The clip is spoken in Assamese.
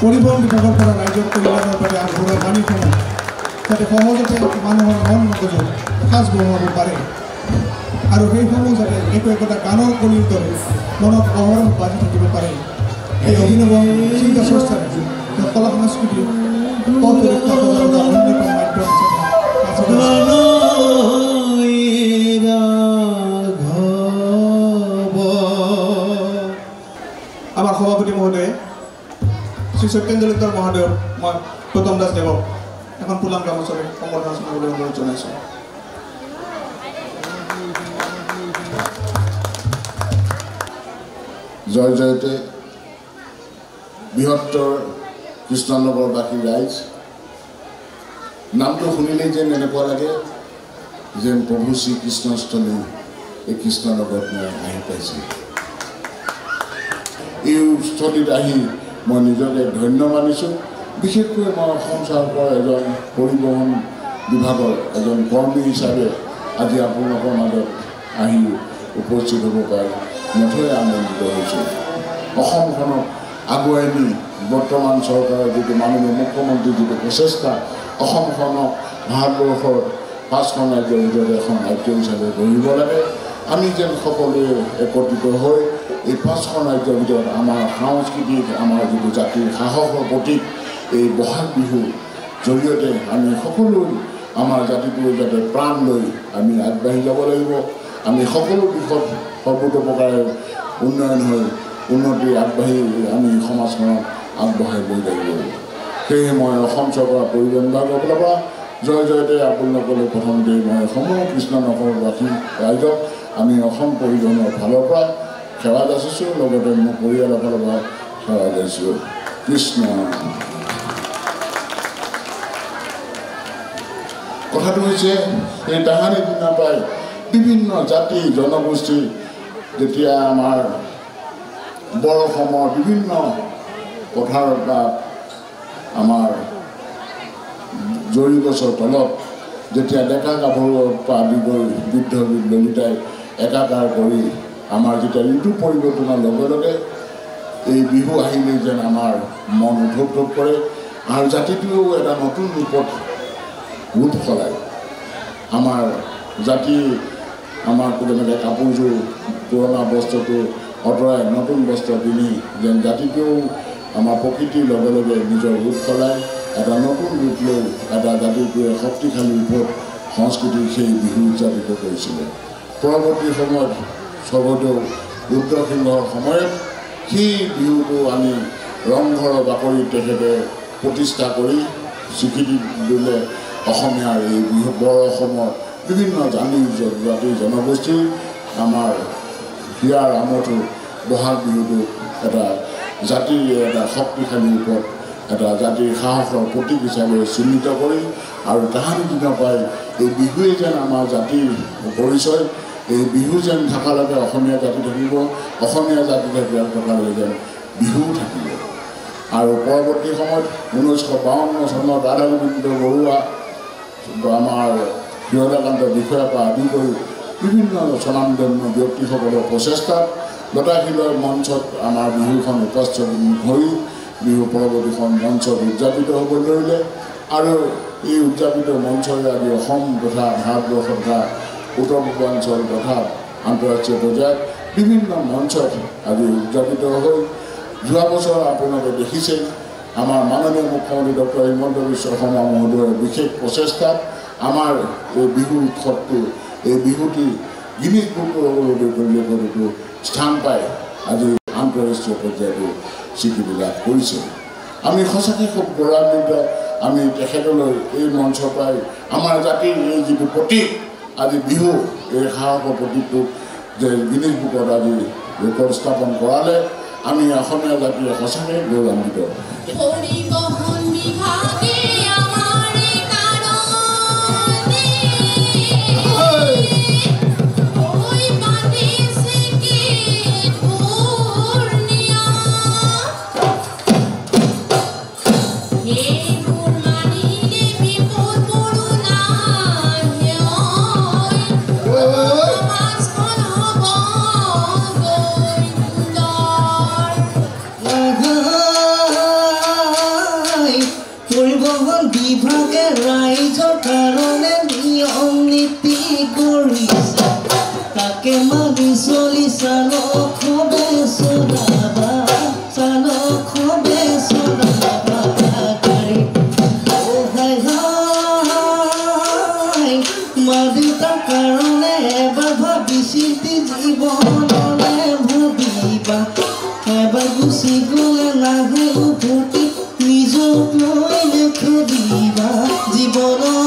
পৰিবহণ বিভাগৰ পৰা ৰাইজক কল্যাণৰ বাবে আগবঢ়োৱা বাণীসমূহ যাতে সহজতে মানুহৰ মন মগজু সাজ বহুৱাব পাৰে আৰু সেইসমূহ যাতে একোটা গানৰ কলিৰ দৰে মনত অহৰহ বাজি থাকিব পাৰে এই অভিনৱ চিন্তা চৰ্চাৰে কলা সংস্কৃতিৰ পথ ৰক্ষা সজাগতা অন্যতম মাধ্যম আমাৰ সভাপতি মহোদয়ে শ্ৰী সত্যেন্দ্ৰ মহাদেৱ মই গৌতম দাস দেৱক এখন ফুলাম গামোচাৰে সম্বৰ্ধনা জনাবলৈ অনুৰোধ জনাইছোঁ। জয় জয়তে বৃহত্তৰ কৃষ্ণনগৰবাসী ৰাইজ নামটো শুনিলেই যেন এনেকুৱা লাগে যেন প্ৰভু শ্ৰীকৃষ্ণস্থলী এই কৃষ্ণনগৰত মই আহি পাইছোঁ। এই স্থলীত আহি মই নিজকে ধন্য মানিছোঁ। বিশেষকৈ মই অসম চৰকাৰৰ এজন পৰিবহণ বিভাগৰ এজন কৰ্মী হিচাপে আজি আপোনালোকৰ মাজত আহি উপস্থিত হ'ব পাৰে নথৈ আনন্দিত হৈছোঁ। অসমখনক আগুৱাই নি বৰ্তমান চৰকাৰৰ যিটো মাননীয় মুখ্যমন্ত্ৰীৰ যিটো প্ৰচেষ্টা অসমখনক ভাৰতবৰ্ষৰ 5খন ৰাজ্যৰ ভিতৰত এখন ৰাজ্য হিচাপে গঢ়িব লাগে। আমি যেন সকলোৱে একত্ৰিত হৈ এই 5খন ৰাজ্যৰ ভিতৰত আমাৰ সাংস্কৃতিক আমাৰ যিটো জাতিৰ সাহসৰ প্ৰতীক এই বহাগ বিহুৰ জৰিয়তে আমি সকলো আমাৰ জাতিটোৰ যাতে প্ৰাণ লৈ আমি আগবাঢ়ি যাব লাগিব। আমি সকলো দিশত সৰ্বতোপ্ৰকাৰে উন্নয়ন হৈ উন্নতি আগবাঢ়ি আমি সমাজখনক আগবঢ়াই লৈ লাগিব। সেয়েহে মই অসম চৰকাৰৰ পৰিবহণ বিভাগৰ ফালৰ পৰা জয় জয়তে আপোনালোকলৈ প্ৰথমতে মই সমূহ কৃষ্ণনগৰবাসী ৰাইজক আমি অসম পৰিবহণৰ ফালৰ পৰা সেৱা যাচিছোঁ, লগতে মোৰ পৰিয়ালৰ ফালৰ পৰা সেৱা যাচিছোঁ। কৃষ্ণ। কথাটো হৈছে এই তাহানি দিনৰ পৰাই বিভিন্ন জাতি জনগোষ্ঠী যেতিয়া আমাৰ বৰ অসমৰ বিভিন্ন পথাৰত বা আমাৰ জৰি গছৰ তলত যেতিয়া ডেকা গাভৰুৰ পৰা আদি কৰি বৃদ্ধ ললিতাই একাকাৰ কৰি আমাৰ যেতিয়া ঋতু পৰিৱৰ্তনৰ লগে লগে এই বিহু আহিলে যেন আমাৰ মন উদ্ধৱ কৰে আৰু জাতিটোৱেও এটা নতুন ৰূপত ৰূপ সলায়। আমাৰ জাতি আমাৰ যেনেকৈ কাপোৰযোৰ পুৰণা বস্ত্ৰটো আঁতৰাই নতুন বস্ত্ৰ পিন্ধি যেন জাতিটোৱেও আমাৰ প্ৰকৃতিৰ লগে লগে নিজৰ ৰূপ সলায় এটা নতুন ৰূপ লৈ এটা জাতিটোৱে শক্তিশালী ৰূপত সংস্কৃতিৰ সেই বিহু উদযাপিত কৰিছিলে। পৰৱৰ্তী সময়ত স্বৰ্গদেউ ৰুদ্ৰসিংহৰ সময়ত সেই বিহুটো আনি ৰংঘৰৰ বাকৰিত তেখেতে প্ৰতিষ্ঠা কৰি স্বীকৃতি দিলে। অসমীয়াৰ এই বিহু বৰ অসমৰ বিভিন্ন জাতি জনগোষ্ঠীৰ আমাৰ হিয়াৰ আমঠু বহাগ বিহুটো এটা জাতিৰ এটা শক্তিশালী ৰূপত এটা জাতিৰ সাহসৰ প্ৰতীক হিচাপে চিহ্নিত কৰি আৰু তাহানি দিনৰ পৰাই এই বিহুৱে যেন আমাৰ জাতিৰ পৰিচয়। এই বিহু যেন থকালৈকে অসমীয়া জাতি থাকিব, অসমীয়া জাতি থকালৈকে যেন বিহু থাকিব। আৰু পৰৱৰ্তী সময়ত 1952 চনত ৰাধাগোবিন্দ বৰুৱা আমাৰ ক্ষীৰদাকান্ত বিষয়াৰ পৰা আদি কৰি বিভিন্ন স্বনামধন্য ব্যক্তিসকলৰ প্ৰচেষ্টাত লতাশিলৰ মঞ্চত আমাৰ বিহুখন উপস্থিত হৈ বিহু পৰৱৰ্তীখন মঞ্চত উদযাপিত হ'ব ধৰিলে আৰু এই উদযাপিত মঞ্চৰে আজি অসম তথা ভাৰতবৰ্ষ তথা উত্তৰ পূৰ্বাঞ্চল তথা আন্তঃৰাষ্ট্ৰীয় পৰ্যায়ত বিভিন্ন মঞ্চত আজি উদযাপিত হৈ যোৱা বছৰ আপোনালোকে দেখিছে আমাৰ মাননীয় মুখ্যমন্ত্ৰী ডক্টৰ হিমন্ত বিশ্ব শৰ্মা মহোদয়ৰ বিশেষ প্ৰচেষ্টাত আমাৰ এই বিহু উৎসৱটো এই বিহুটি গিনিজ বুক ৰেকৰ্ডতো স্থান পাই আজি আন্তঃৰাষ্ট্ৰীয় পৰ্যায়তো স্বীকৃতি লাভ কৰিছে। আমি সঁচাকৈ খুব গৌৰৱান্বিত। আমি তেখেতলৈ এই মঞ্চৰ পৰাই আমাৰ জাতিৰ এই যিটো প্ৰতীক আজি বিহু এই সাহসৰ প্ৰতীকটোক যে গিনিজ বুকত আজি ৰেকৰ্ড স্থাপন কৰালে আমি অসমীয়া জাতিয়ে সঁচাকৈ গৌৰৱান্বিত। গৰু